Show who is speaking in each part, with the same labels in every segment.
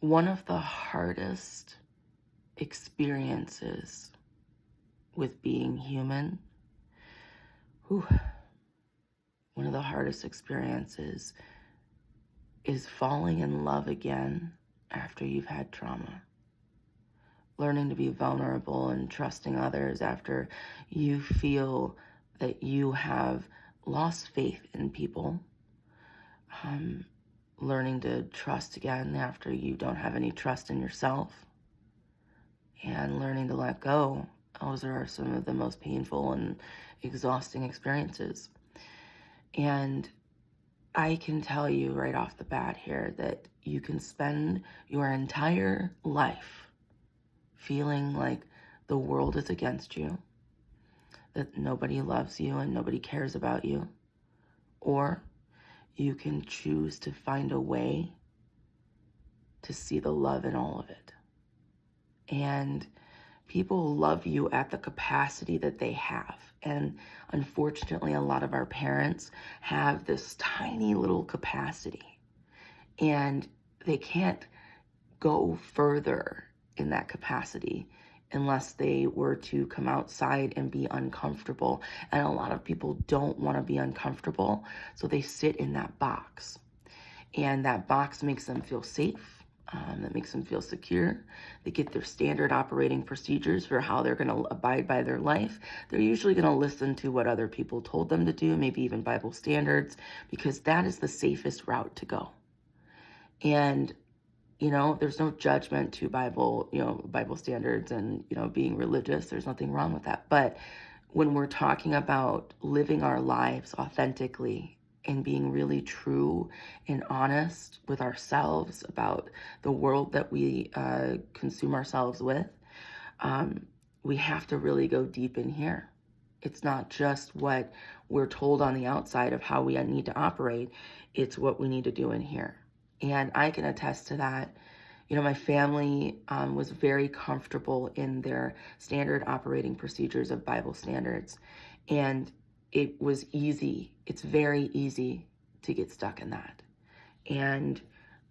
Speaker 1: one of the hardest experiences with being human, one of the hardest experiences is falling in love again after you've had trauma. Learning to be vulnerable and trusting others after you feel that you have lost faith in people. Learning to trust again after you don't have any trust in yourself. And learning to let go. Those are some of the most painful and exhausting experiences. And I can tell you right off the bat here that you can spend your entire life feeling like the world is against you, that nobody loves you and nobody cares about you. Or you can choose to find a way to see the love in all of it. And people love you at the capacity that they have. And unfortunately, a lot of our parents have this tiny little capacity, and they can't go further in that capacity unless they were to come outside and be uncomfortable. And a lot of people don't want to be uncomfortable, so they sit in that box. And that box makes them feel safe. That makes them feel secure. They get their standard operating procedures for how they're going to abide by their life. They're usually going to listen to what other people told them to do, maybe even Bible standards, because that is the safest route to go. And, there's no judgment to Bible standards and, being religious. There's nothing wrong with that. But when we're talking about living our lives authentically and being really true and honest with ourselves about the world that we consume ourselves with, we have to really go deep in here. It's not just what we're told on the outside of how we need to operate. It's what we need to do in here. And I can attest to that. My family was very comfortable in their standard operating procedures of Bible standards. And it was easy. It's very easy to get stuck in that. And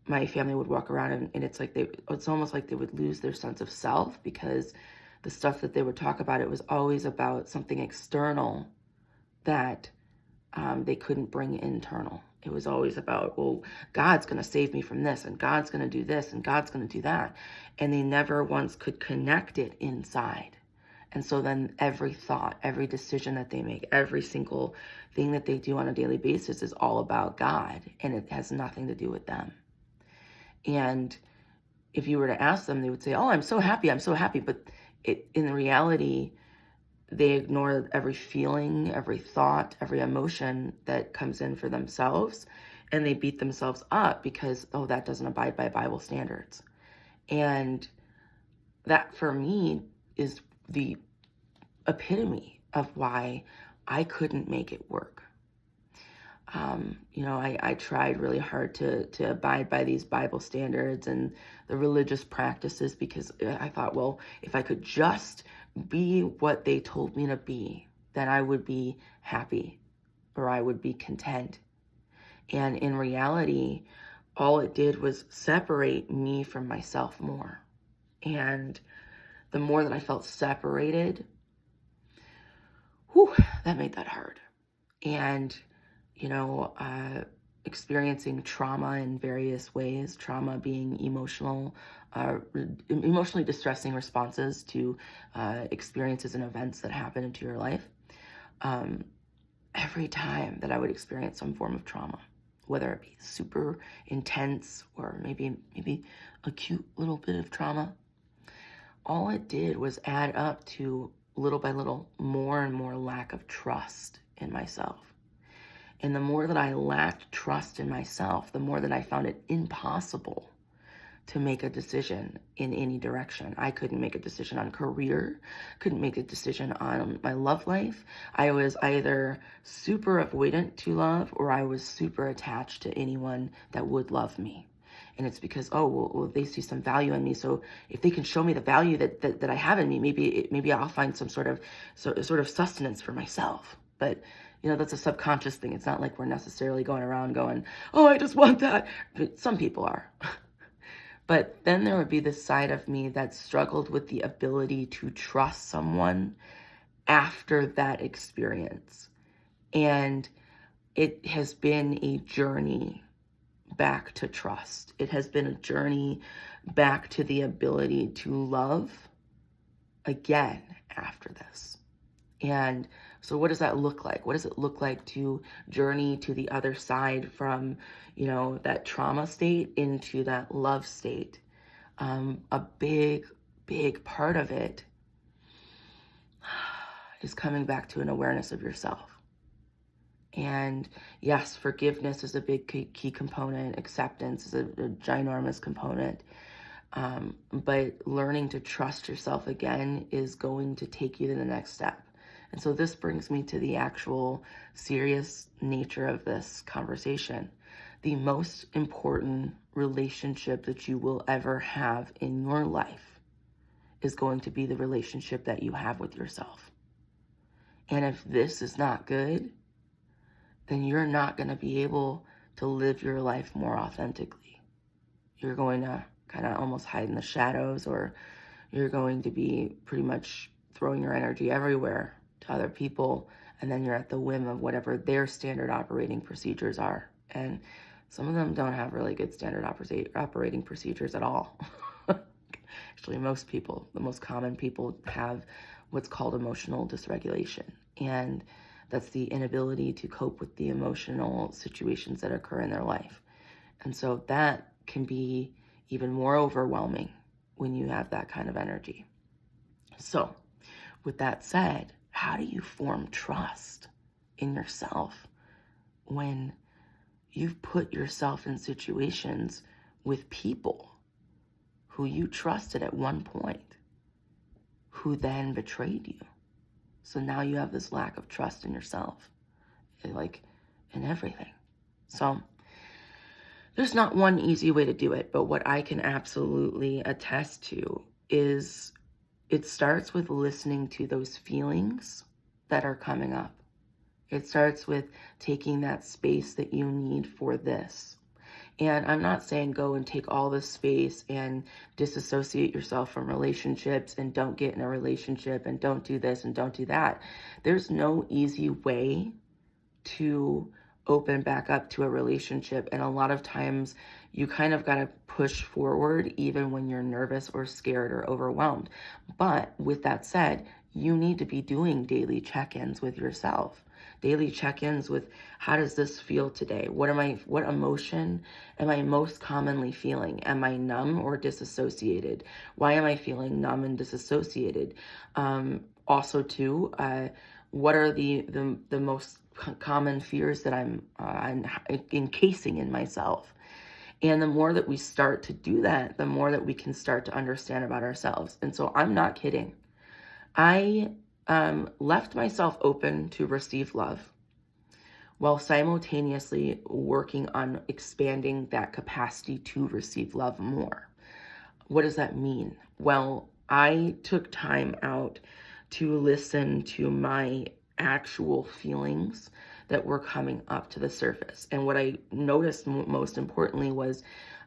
Speaker 1: my family would walk around and it's almost like they would lose their sense of self, because the stuff that they would talk about, it was always about something external that they couldn't bring internal. It was always about, well, God's going to save me from this, and God's going to do this, and God's going to do that. And they never once could connect it inside. And so then every thought, every decision that they make, every single thing that they do on a daily basis is all about God, and it has nothing to do with them. And if you were to ask them, they would say, oh, I'm so happy. But in reality, they ignore every feeling, every thought, every emotion that comes in for themselves, and they beat themselves up because, oh, that doesn't abide by Bible standards. And that, for me, is the epitome of why I couldn't make it work. I tried really hard to abide by these Bible standards and the religious practices, because I thought, well, if I could just be what they told me to be, then I would be happy, or I would be content. And in reality, all it did was separate me from myself more. And the more that I felt separated, that made that hard. And, experiencing trauma in various ways, trauma being emotionally distressing responses to experiences and events that happen into your life. Every time that I would experience some form of trauma, whether it be super intense or maybe a cute little bit of trauma, all it did was add up to, little by little, more and more lack of trust in myself. And the more that I lacked trust in myself, the more that I found it impossible to make a decision in any direction. I couldn't make a decision on career, couldn't make a decision on my love life. I was either super avoidant to love, or I was super attached to anyone that would love me. And it's because, well, they see some value in me. So if they can show me the value that I have in me, maybe I'll find some sort of sustenance for myself. But that's a subconscious thing. It's not like we're necessarily going around going, oh, I just want that. But some people are. But then there would be this side of me that struggled with the ability to trust someone after that experience. And it has been a journey back to trust. It has been a journey back to the ability to love again after this. And so what does that look like? What does it look like to journey to the other side from, that trauma state into that love state? A big, big part of it is coming back to an awareness of yourself. And yes, forgiveness is a big key component. Acceptance is a ginormous component. But learning to trust yourself again is going to take you to the next step. And so this brings me to the actual serious nature of this conversation. The most important relationship that you will ever have in your life is going to be the relationship that you have with yourself. And if this is not good, then you're not going to be able to live your life more authentically. You're going to kind of almost hide in the shadows, or you're going to be pretty much throwing your energy everywhere to other people, and then you're at the whim of whatever their standard operating procedures are. And some of them don't have really good standard operating procedures at all. Actually, most people, the most common people, have what's called emotional dysregulation. And that's the inability to cope with the emotional situations that occur in their life. And so that can be even more overwhelming when you have that kind of energy. So with that said, how do you form trust in yourself when you've put yourself in situations with people who you trusted at one point, who then betrayed you? So now you have this lack of trust in yourself, like in everything. So there's not one easy way to do it, but what I can absolutely attest to is it starts with listening to those feelings that are coming up. It starts with taking that space that you need for this. And I'm not saying go and take all this space and disassociate yourself from relationships and don't get in a relationship and don't do this and don't do that. There's no easy way to open back up to a relationship. And a lot of times you kind of got to push forward even when you're nervous or scared or overwhelmed. But with that said, you need to be doing daily check-ins with yourself. Daily check-ins with, how does this feel today? What emotion am I most commonly feeling? Am I numb or disassociated? Why am I feeling numb and disassociated? Also too, what are the most common fears that I'm encasing in myself? And the more that we start to do that, the more that we can start to understand about ourselves. And so I'm not kidding. I left myself open to receive love while simultaneously working on expanding that capacity to receive love more. What does that mean? Well, I took time out to listen to my actual feelings that were coming up to the surface. And what I noticed most importantly was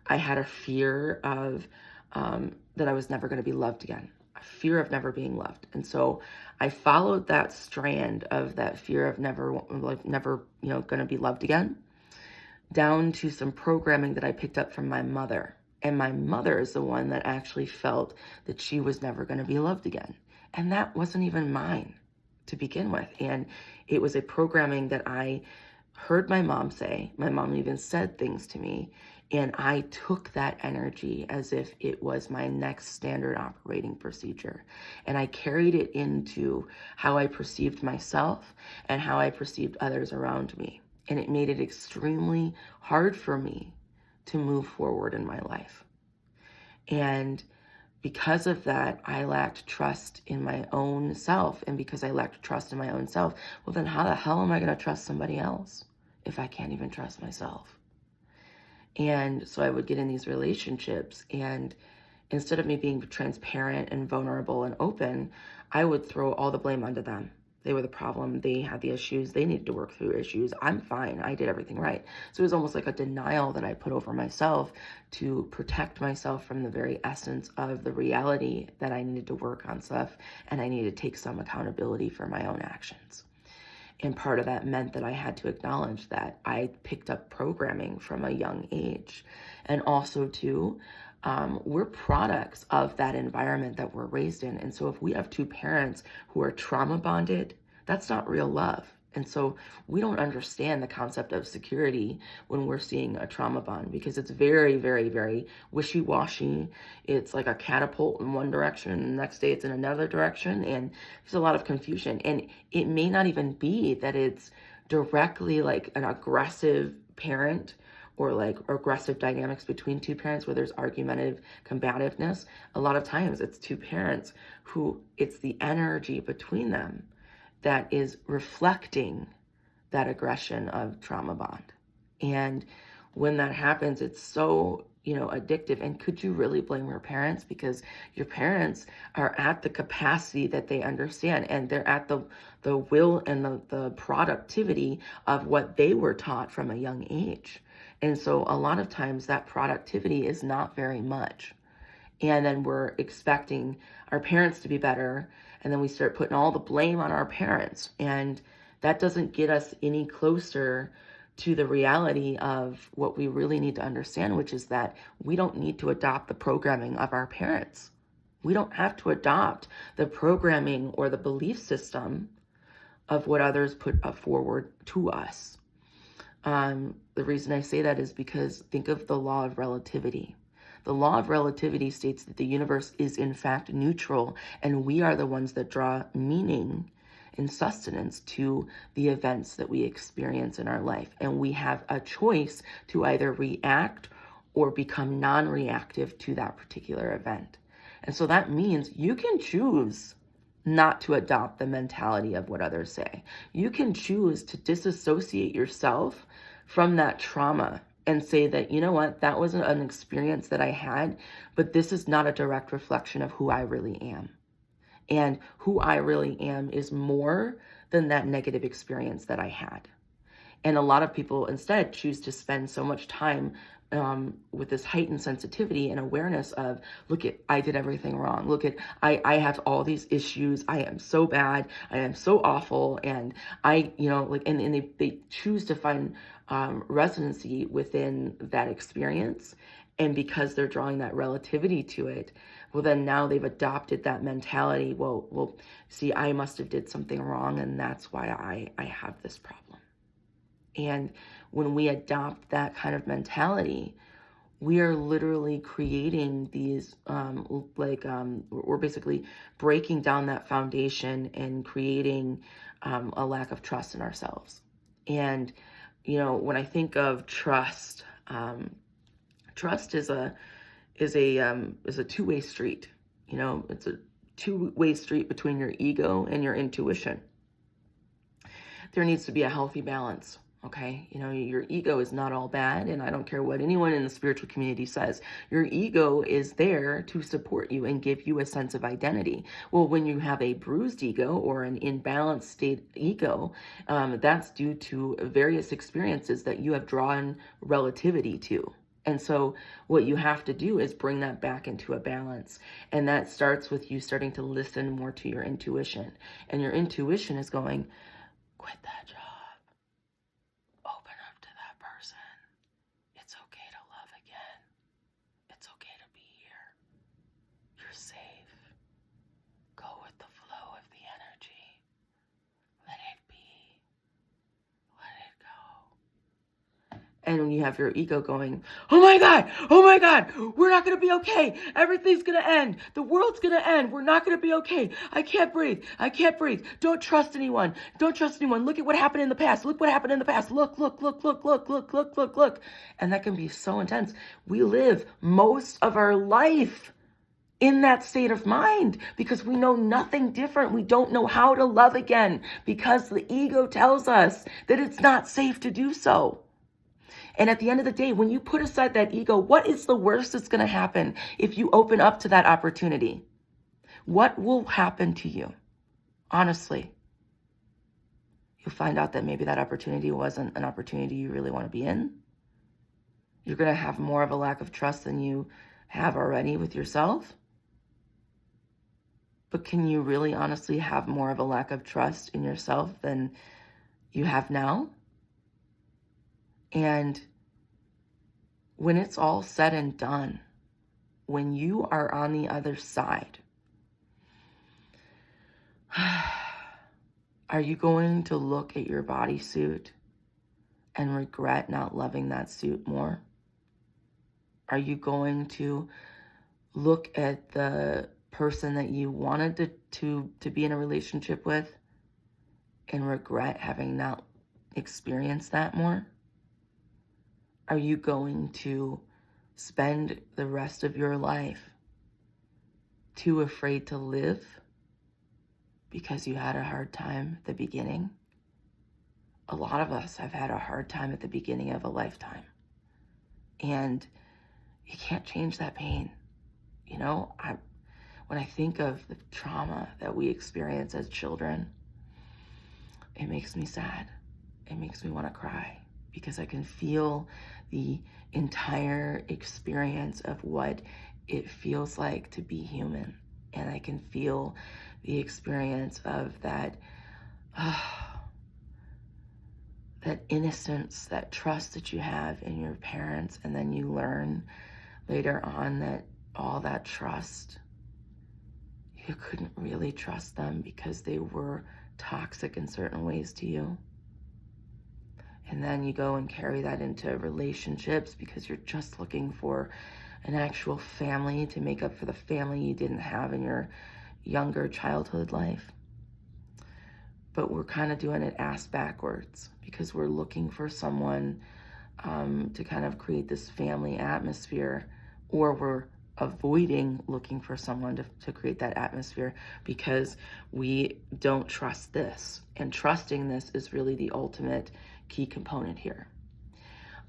Speaker 1: I had a fear of that I was never going to be loved again. Fear of never being loved. And so I followed that strand of that fear of never going to be loved again down to some programming that I picked up from my mother. And my mother is the one that actually felt that she was never going to be loved again. And that wasn't even mine to begin with. And it was a programming that I heard my mom say. My mom even said things to me. And I took that energy as if it was my next standard operating procedure. And I carried it into how I perceived myself and how I perceived others around me. And it made it extremely hard for me to move forward in my life. And because of that, I lacked trust in my own self. And because I lacked trust in my own self, well, then how the hell am I going to trust somebody else if I can't even trust myself? And so I would get in these relationships, and instead of me being transparent and vulnerable and open, I would throw all the blame onto them. They were the problem. They had the issues. They needed to work through issues. I'm fine. I did everything right. So it was almost like a denial that I put over myself to protect myself from the very essence of the reality that I needed to work on stuff and I needed to take some accountability for my own actions. And part of that meant that I had to acknowledge that I picked up programming from a young age. And also, too, we're products of that environment that we're raised in. And so if we have two parents who are trauma bonded, that's not real love. And so we don't understand the concept of security when we're seeing a trauma bond, because it's very, very, very wishy-washy. It's like a catapult in one direction, and the next day it's in another direction, and there's a lot of confusion. And it may not even be that it's directly like an aggressive parent or like aggressive dynamics between two parents where there's argumentative combativeness. A lot of times it's two parents who it's the energy between them that is reflecting that aggression of trauma bond. And when that happens, it's so, addictive. And could you really blame your parents? Because your parents are at the capacity that they understand, and they're at the will and the productivity of what they were taught from a young age. And so a lot of times that productivity is not very much. And then we're expecting our parents to be better, and then we start putting all the blame on our parents. And that doesn't get us any closer to the reality of what we really need to understand, which is that we don't need to adopt the programming of our parents. We don't have to adopt the programming or the belief system of what others put forward to us. The reason I say that is because think of the law of relativity. The law of relativity states that the universe is in fact neutral, and we are the ones that draw meaning and sustenance to the events that we experience in our life. And we have a choice to either react or become non-reactive to that particular event. And so that means you can choose not to adopt the mentality of what others say. You can choose to disassociate yourself from that trauma and say that, you know what, that was an experience that I had, but this is not a direct reflection of who I really am. And who I really am is more than that negative experience that I had. And a lot of people instead choose to spend so much time with this heightened sensitivity and awareness of, look at, I did everything wrong. Look at, I have all these issues. I am so bad. I am so awful. And and they choose to find resonancy within that experience. And because they're drawing that relativity to it, well, then now they've adopted that mentality. Well, see, I must have did something wrong, and that's why I have this problem. And when we adopt that kind of mentality, we are literally creating these, we're basically breaking down that foundation and creating a lack of trust in ourselves. And, when I think of trust, trust is a two-way street. It's a two-way street between your ego and your intuition. There needs to be a healthy balance. Okay, your ego is not all bad, and I don't care what anyone in the spiritual community says. Your ego is there to support you and give you a sense of identity. Well, when you have a bruised ego or an imbalanced state ego, that's due to various experiences that you have drawn relativity to. And so what you have to do is bring that back into a balance. And that starts with you starting to listen more to your intuition. And your intuition is going, quit that job. Open up to that person. It's okay to love again. It's okay to be here. You're safe. Go with the flow of the energy. Let it be. Let it go. And when you have your ego going, oh my God, we're not going to be okay. Everything's going to end. The world's going to end. We're not going to be okay. I can't breathe. Don't trust anyone. Look at what happened in the past. Look what happened in the past. Look. And that can be so intense. We live most of our life in that state of mind because we know nothing different. We don't know how to love again because the ego tells us that it's not safe to do so. And at the end of the day, when you put aside that ego, what is the worst that's going to happen if you open up to that opportunity? What will happen to you? Honestly, You'll find out that maybe that opportunity wasn't an opportunity you really want to be in. You're going to have more of a lack of trust than you have already with yourself. But can you really honestly have more of a lack of trust in yourself than you have now? And when it's all said and done, when you are on the other side, are you going to look at your bodysuit and regret not loving that suit more? Are you going to look at the person that you wanted to be in a relationship with and regret having not experienced that more? Are you going to spend the rest of your life too afraid to live because you had a hard time at the beginning? A lot of us have had a hard time at the beginning of a lifetime. And you can't change that pain. You know, when I think of the trauma that we experience as children, it makes me sad. It makes me want to cry because I can feel the entire experience of what it feels like to be human. And I can feel the experience of that, that innocence, that trust that you have in your parents. And then you learn later on that all that trust, you couldn't really trust them because they were toxic in certain ways to you. And then you go and carry that into relationships because you're just looking for an actual family to make up for the family you didn't have in your younger childhood life. But we're kind of doing it ass backwards because we're looking for someone to kind of create this family atmosphere, or we're avoiding looking for someone to create that atmosphere because we don't trust this. And trusting this is really the ultimate key component here.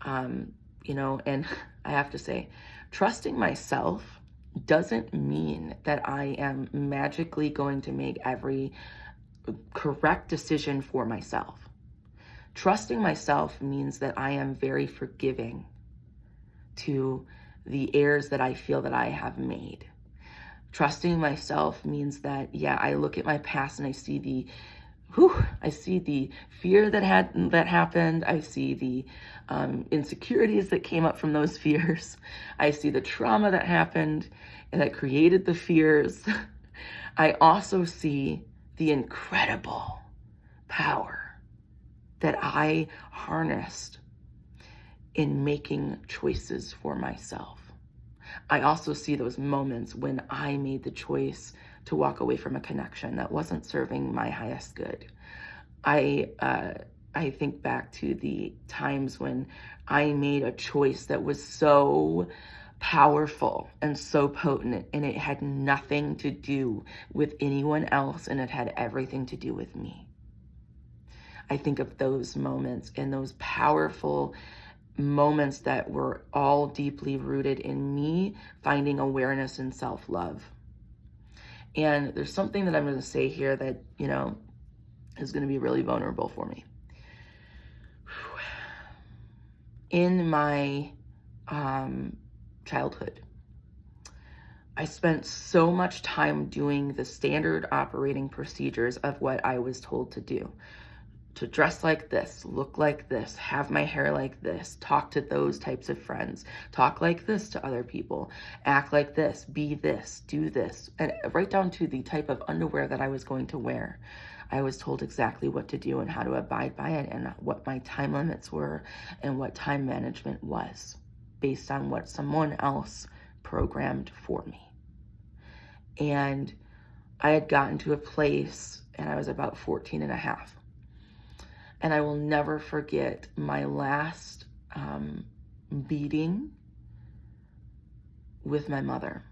Speaker 1: You know, and I have to say, trusting myself doesn't mean that I am magically going to make every correct decision for myself. Trusting myself means that I am very forgiving to the errors that I feel that I have made. Trusting myself means that, yeah, I look at my past and I see the fear that happened. I see the insecurities that came up from those fears. I see the trauma that happened and that created the fears. I also see the incredible power that I harnessed in making choices for myself. I also see those moments when I made the choice to walk away from a connection that wasn't serving my highest good. I think back to the times when I made a choice that was so powerful and so potent, and it had nothing to do with anyone else, and it had everything to do with me. I think of those moments and those powerful moments that were all deeply rooted in me finding awareness and self-love. And there's something that I'm going to say here that, you know, is going to be really vulnerable for me. In my childhood, I spent so much time doing the standard operating procedures of what I was told to do. To dress like this, look like this, have my hair like this, talk to those types of friends, talk like this to other people, act like this, be this, do this, and right down to the type of underwear that I was going to wear. I was told exactly what to do and how to abide by it and what my time limits were and what time management was based on what someone else programmed for me. And I had gotten to a place, and I was about 14 and a half. And I will never forget my last beating with my mother.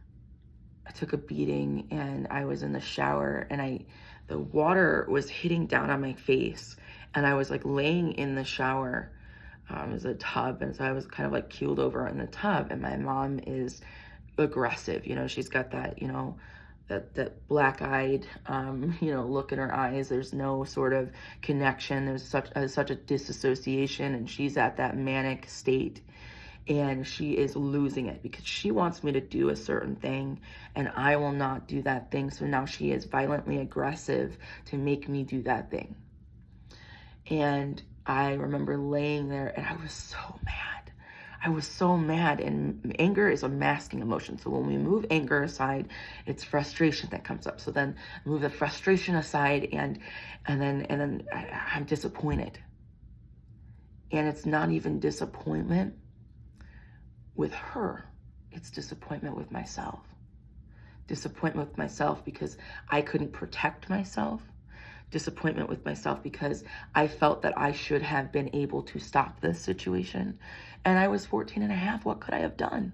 Speaker 1: I took a beating and I was in the shower, and the water was hitting down on my face, and I was like laying in the shower. It was a tub, and so I was kind of like keeled over in the tub, and my mom is aggressive. You know, she's got that, you know, that black-eyed, look in her eyes. There's no sort of connection. There's such a disassociation, and she's at that manic state, and she is losing it because she wants me to do a certain thing, and I will not do that thing. So now she is violently aggressive to make me do that thing. And I remember laying there, and I was so mad. I was so mad, and anger is a masking emotion. So when we move anger aside, it's frustration that comes up. So then move the frustration aside, and then I'm disappointed. And it's not even disappointment with her. It's disappointment with myself. Disappointment with myself because I couldn't protect myself. Disappointment with myself because I felt that I should have been able to stop this situation. And I was 14 and a half. What could I have done?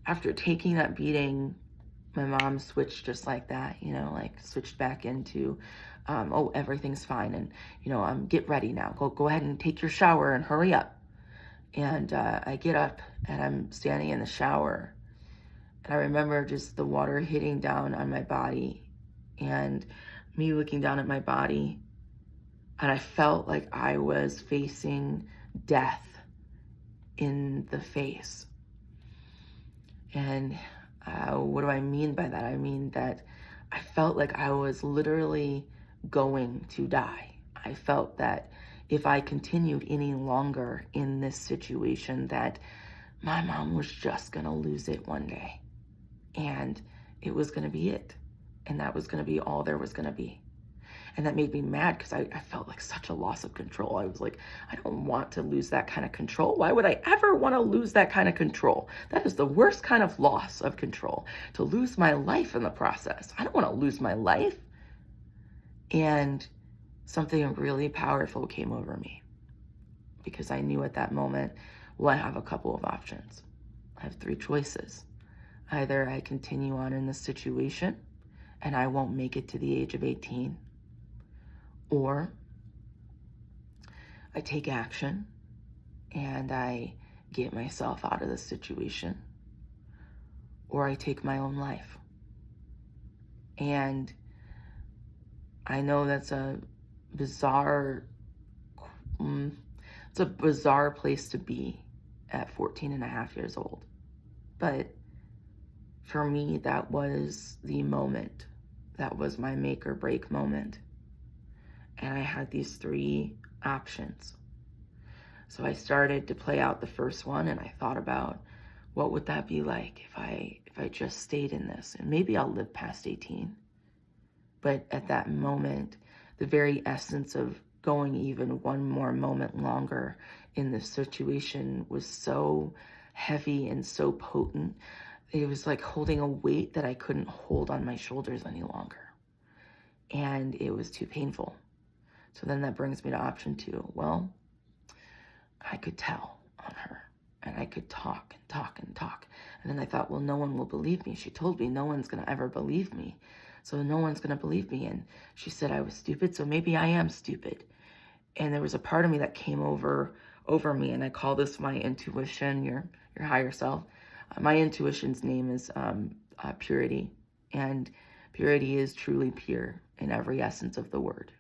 Speaker 1: After taking that beating, my mom switched just like that, switched back into, everything's fine. And, get ready now. Go ahead and take your shower and hurry up. And I get up and I'm standing in the shower. And I remember just the water hitting down on my body and me looking down at my body. And I felt like I was facing death in the face. And what do I mean by that? I mean that I felt like I was literally going to die. I felt that if I continued any longer in this situation, that my mom was just going to lose it one day. And it was going to be it. And that was going to be all there was going to be. And that made me mad because I felt like such a loss of control. I was like, I don't want to lose that kind of control. Why would I ever want to lose that kind of control? That is the worst kind of loss of control, to lose my life in the process. I don't want to lose my life. And something really powerful came over me because I knew at that moment, I have a couple of options. I have 3 choices. Either I continue on in this situation and I won't make it to the age of 18, or I take action and I get myself out of this situation, or I take my own life. And I know that's a bizarre place to be at 14 and a half years old. But for me, that was the moment. That was my make or break moment. And I had these 3 options. So I started to play out the first one, and I thought about what would that be like if I just stayed in this, and maybe I'll live past 18. But at that moment, the very essence of going even one more moment longer in this situation was so heavy and so potent. It was like holding a weight that I couldn't hold on my shoulders any longer. And it was too painful. So then that brings me to option 2. Well, I could tell on her, and I could talk and talk and talk. And then I thought, well, no one will believe me. She told me no one's going to ever believe me. So no one's going to believe me. And she said I was stupid, so maybe I am stupid. And there was a part of me that came over me, and I call this my intuition, your higher self. My intuition's name is purity, and purity is truly pure in every essence of the word.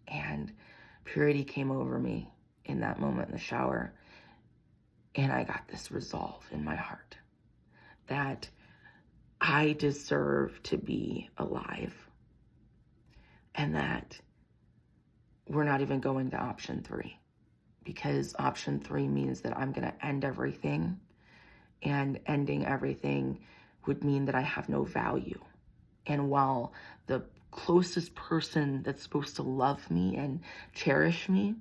Speaker 1: And purity came over me in that moment in the shower, and I got this resolve in my heart that I deserve to be alive, and that we're not even going to option 3, because option 3 means that I'm going to end everything, and ending everything would mean that I have no value. And while the closest person that's supposed to love me and cherish me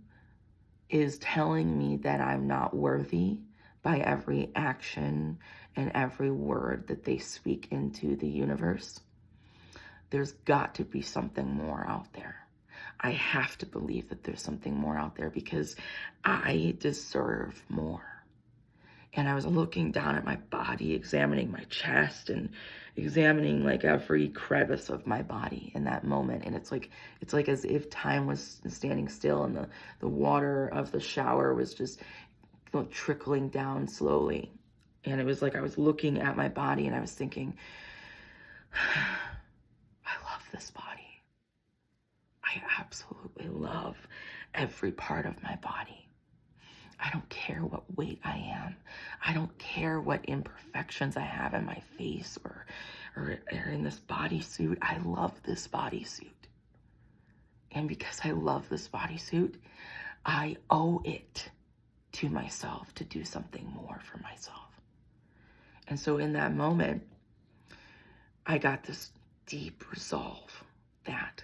Speaker 1: is telling me that I'm not worthy by every action and every word that they speak into the universe, there's got to be something more out there. I have to believe that there's something more out there because I deserve more. And I was looking down at my body, examining my chest and examining like every crevice of my body in that moment. And it's like as if time was standing still, and the water of the shower was just trickling down slowly. And it was like I was looking at my body and I was thinking, I love this body. I absolutely love every part of my body. I don't care what weight I am. I don't care what imperfections I have in my face or in this bodysuit. I love this bodysuit. And because I love this bodysuit, I owe it to myself to do something more for myself. And so in that moment, I got this deep resolve that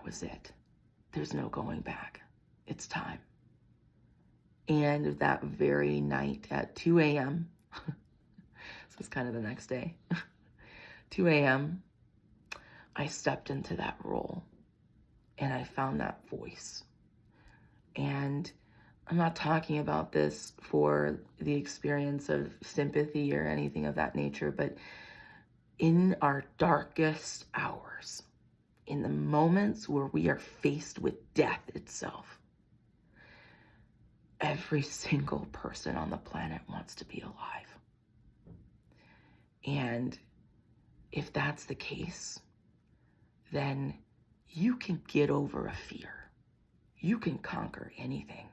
Speaker 1: was it. There's no going back. It's time. And that very night at 2 a.m., so it's kind of the next day, 2 a.m., I stepped into that role and I found that voice. And I'm not talking about this for the experience of sympathy or anything of that nature, but in our darkest hours, in the moments where we are faced with death itself, every single person on the planet wants to be alive. And if that's the case, then you can get over a fear. You can conquer anything.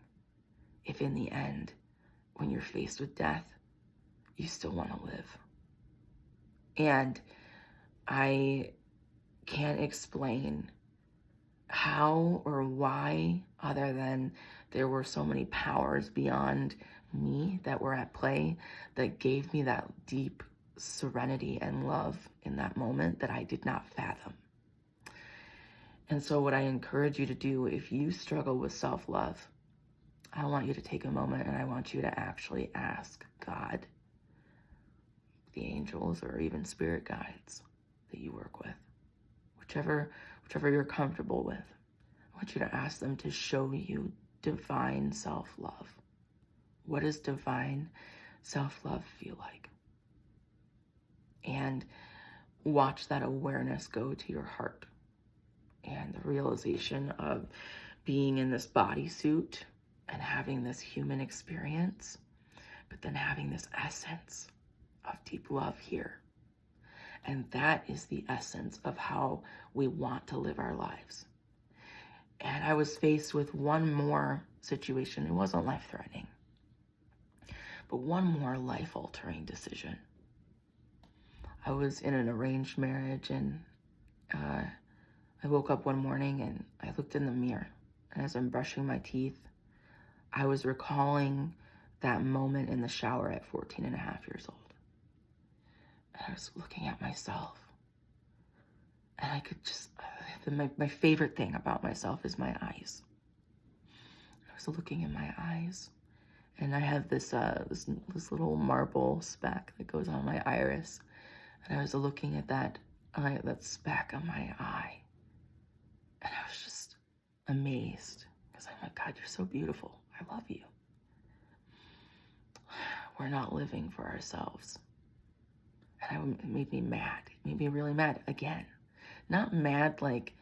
Speaker 1: If in the end, when you're faced with death, you still want to live. And I can't explain how or why, other than there were so many powers beyond me that were at play that gave me that deep serenity and love in that moment that I did not fathom. And so what I encourage you to do, if you struggle with self-love, I want you to take a moment and I want you to actually ask God, the angels, or even spirit guides that you work with, whichever you're comfortable with. I want you to ask them to show you divine self-love. What does divine self-love feel like? And watch that awareness go to your heart and the realization of being in this bodysuit and having this human experience, but then having this essence of deep love here. And that is the essence of how we want to live our lives. And I was faced with one more situation. It wasn't life-threatening, but one more life-altering decision. I was in an arranged marriage, and I woke up one morning and I looked in the mirror. And as I'm brushing my teeth, I was recalling that moment in the shower at 14 and a half years old. And I was looking at myself. And I could just, my favorite thing about myself is my eyes. I was looking in my eyes, and I have this little marble speck that goes on my iris. And I was looking at that speck on my eye. And I was just amazed, because I'm like, God, you're so beautiful. I love you. We're not living for ourselves. And it made me mad. It made me really mad again. Not mad like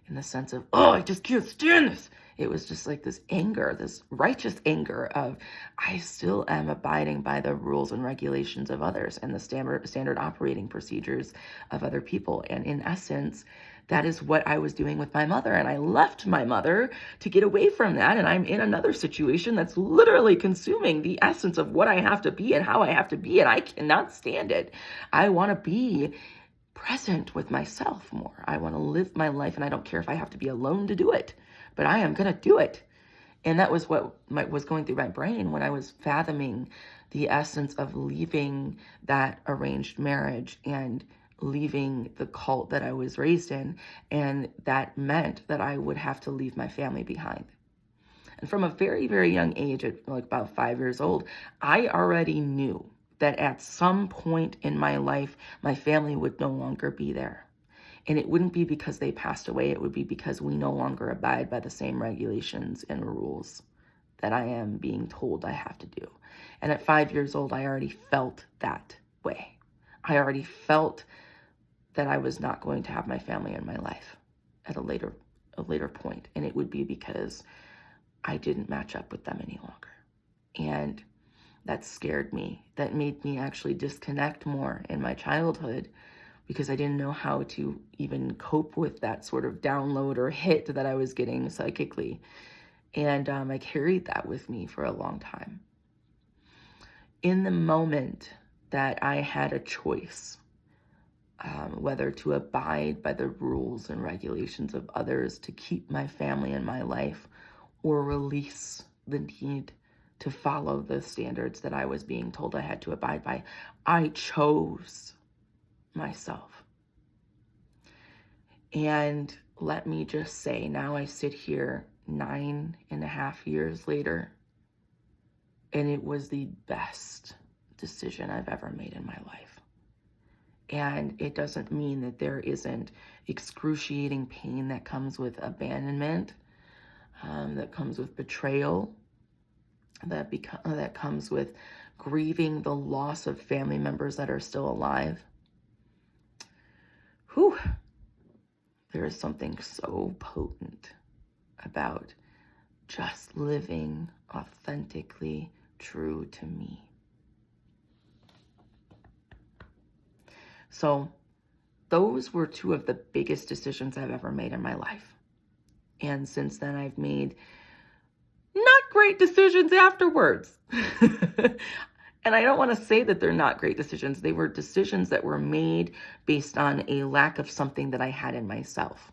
Speaker 1: in the sense of, oh, I just can't stand this. It was just like this anger, this righteous anger of, I still am abiding by the rules and regulations of others and the standard operating procedures of other people. And in essence, that is what I was doing with my mother. And I left my mother to get away from that. And I'm in another situation that's literally consuming the essence of what I have to be and how I have to be. And I cannot stand it. I want to be present with myself more. I want to live my life, and I don't care if I have to be alone to do it, but I am going to do it. And that was what was going through my brain when I was fathoming the essence of leaving that arranged marriage and leaving the cult that I was raised in. And that meant that I would have to leave my family behind. And from a very, very young age, at like about 5 years old, I already knew that at some point in my life, my family would no longer be there. And it wouldn't be because they passed away. It would be because we no longer abide by the same regulations and rules that I am being told I have to do. And at 5 years old, I already felt that way. I already felt that I was not going to have my family in my life at a later point. And it would be because I didn't match up with them any longer. And that scared me. That made me actually disconnect more in my childhood, because I didn't know how to even cope with that sort of download or hit that I was getting psychically. And I carried that with me for a long time. In the moment that I had a choice, whether to abide by the rules and regulations of others to keep my family in my life, or release the need to follow the standards that I was being told I had to abide by, I chose myself. And let me just say, now I sit here 9.5 years later, and it was the best decision I've ever made in my life. And it doesn't mean that there isn't excruciating pain that comes with abandonment, that comes with betrayal, that comes with grieving the loss of family members that are still alive. Whew. There is something so potent about just living authentically true to me. So those were two of the biggest decisions I've ever made in my life. And since then, I've made not great decisions afterwards. And I don't want to say that they're not great decisions. They were decisions that were made based on a lack of something that I had in myself.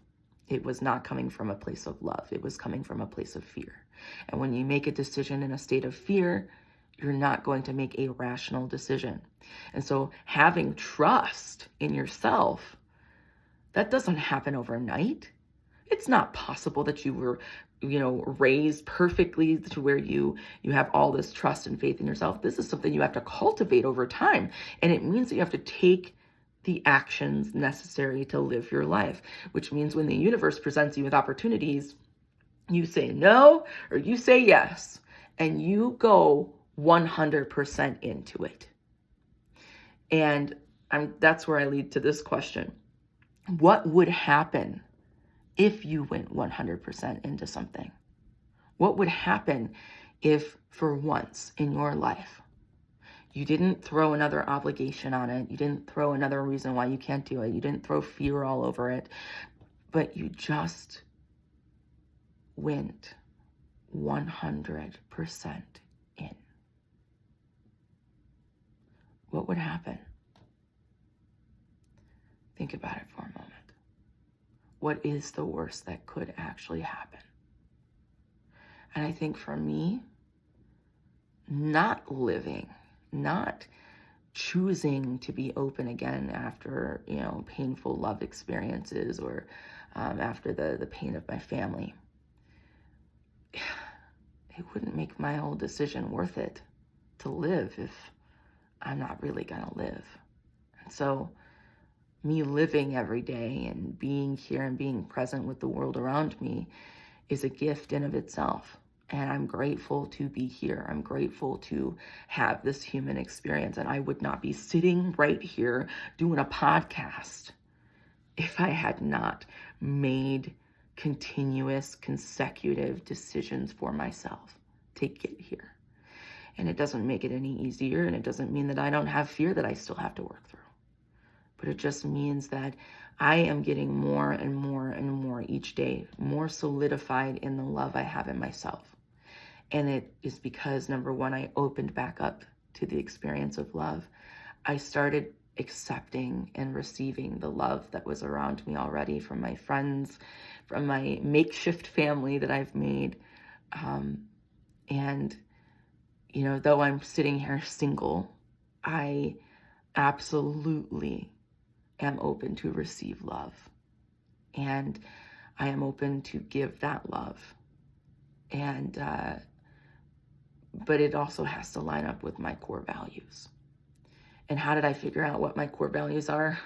Speaker 1: It was not coming from a place of love. It was coming from a place of fear. And when you make a decision in a state of fear, you're not going to make a rational decision. And so having trust in yourself, that doesn't happen overnight. It's not possible that you were, raised perfectly to where you have all this trust and faith in yourself. This is something you have to cultivate over time. And it means that you have to take the actions necessary to live your life, which means when the universe presents you with opportunities, you say no or you say yes, and you go 100% into it. And that's where I lead to this question. What would happen if you went 100% into something? What would happen if, for once in your life, you didn't throw another obligation on it, you didn't throw another reason why you can't do it, you didn't throw fear all over it, but you just went 100% in? What would happen? Think about it for a moment. What is the worst that could actually happen? And I think for me, not living, not choosing to be open again after, painful love experiences or after the pain of my family, it wouldn't make my whole decision worth it to live if I'm not really gonna live. And so me living every day and being here and being present with the world around me is a gift in of itself. And I'm grateful to be here. I'm grateful to have this human experience. And I would not be sitting right here doing a podcast if I had not made continuous, consecutive decisions for myself to get here. And it doesn't make it any easier. And it doesn't mean that I don't have fear that I still have to work through. But it just means that I am getting more and more and more each day, more solidified in the love I have in myself. And it is because, number one, I opened back up to the experience of love. I started accepting and receiving the love that was around me already from my friends, from my makeshift family that I've made. And, though I'm sitting here single, I absolutely am open to receive love. And I am open to give that love. And, but it also has to line up with my core values. And how did I figure out what my core values are?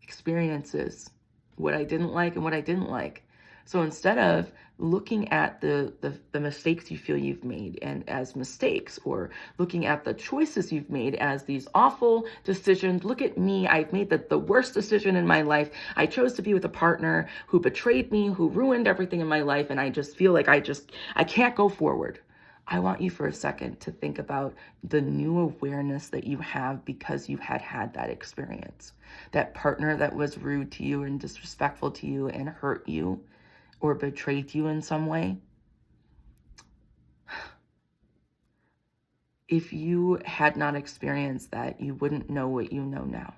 Speaker 1: Experiences, what I didn't like and what I didn't like. So instead of looking at the mistakes you feel you've made and as mistakes, or looking at the choices you've made as these awful decisions, look at me, I've made the worst decision in my life. I chose to be with a partner who betrayed me, who ruined everything in my life, and I just feel like I can't go forward. I want you for a second to think about the new awareness that you have because you had that experience. That partner that was rude to you and disrespectful to you and hurt you or betrayed you in some way. If you had not experienced that, you wouldn't know what you know now.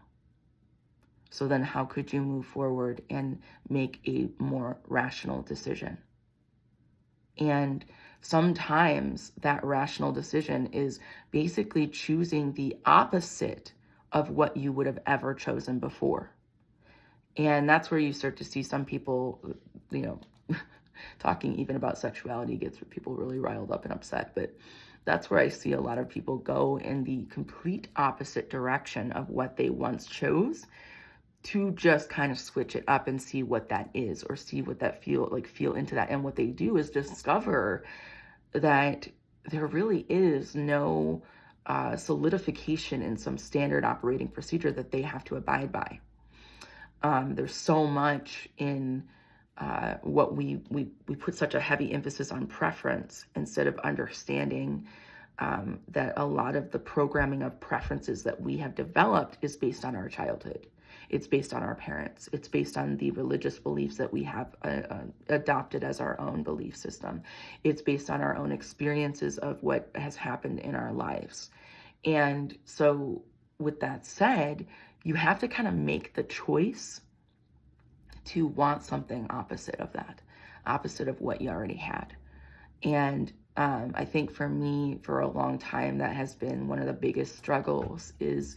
Speaker 1: So then how could you move forward and make a more rational decision? And sometimes that rational decision is basically choosing the opposite of what you would have ever chosen before. And that's where you start to see some people, talking even about sexuality gets people really riled up and upset. But that's where I see a lot of people go in the complete opposite direction of what they once chose, to just kind of switch it up and see what that is, or see what that feel into that. And what they do is discover that there really is no solidification in some standard operating procedure that they have to abide by. There's so much in what we put such a heavy emphasis on preference instead of understanding that a lot of the programming of preferences that we have developed is based on our childhood. It's based on our parents. It's based on the religious beliefs that we have adopted as our own belief system. It's based on our own experiences of what has happened in our lives. And so with that said, you have to kind of make the choice to want something opposite of that, opposite of what you already had. And I think for me, for a long time, that has been one of the biggest struggles, is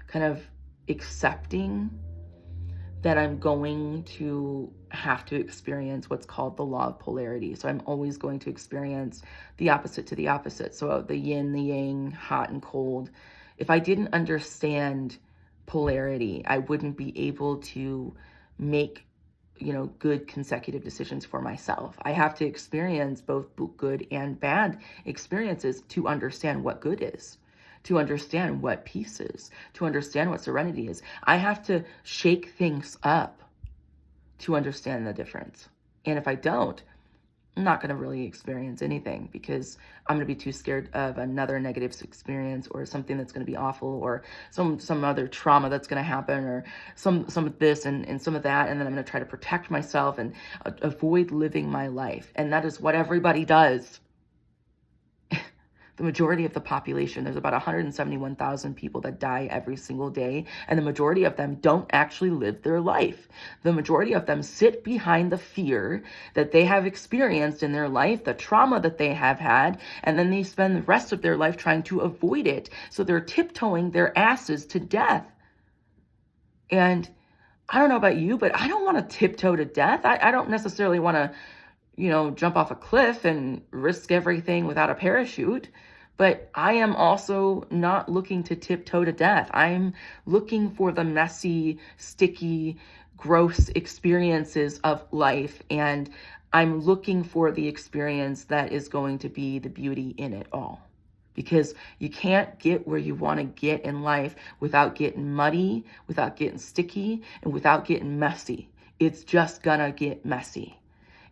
Speaker 1: kind of accepting that I'm going to have to experience what's called the law of polarity. So I'm always going to experience the opposite to the opposite. So the yin, the yang, hot and cold. If I didn't understand polarity, I wouldn't be able to make good consecutive decisions for myself. I have to experience both good and bad experiences to understand what good is, to understand what peace is, to understand what serenity is. I have to shake things up to understand the difference. And if I don't, I'm not going to really experience anything, because I'm going to be too scared of another negative experience, or something that's going to be awful, or some other trauma that's going to happen, or some of this and some of that. And then I'm going to try to protect myself and avoid living my life. And that is what everybody does. The majority of the population, there's about 171,000 people that die every single day, and the majority of them don't actually live their life. The majority of them sit behind the fear that they have experienced in their life, the trauma that they have had, and then they spend the rest of their life trying to avoid it. So they're tiptoeing their asses to death. And I don't know about you, but I don't want to tiptoe to death. I don't necessarily want to jump off a cliff and risk everything without a parachute. But I am also not looking to tiptoe to death. I'm looking for the messy, sticky, gross experiences of life. And I'm looking for the experience that is going to be the beauty in it all. Because you can't get where you want to get in life without getting muddy, without getting sticky, and without getting messy. It's just gonna get messy.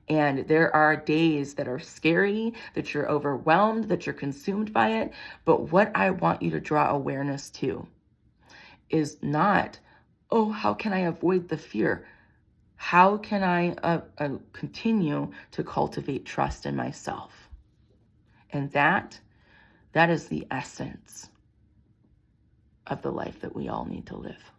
Speaker 1: And there are days that are scary, that you're overwhelmed, that you're consumed by it. But what I want you to draw awareness to is not, oh, how can I avoid the fear? How can I continue to cultivate trust in myself? And that is the essence of the life that we all need to live.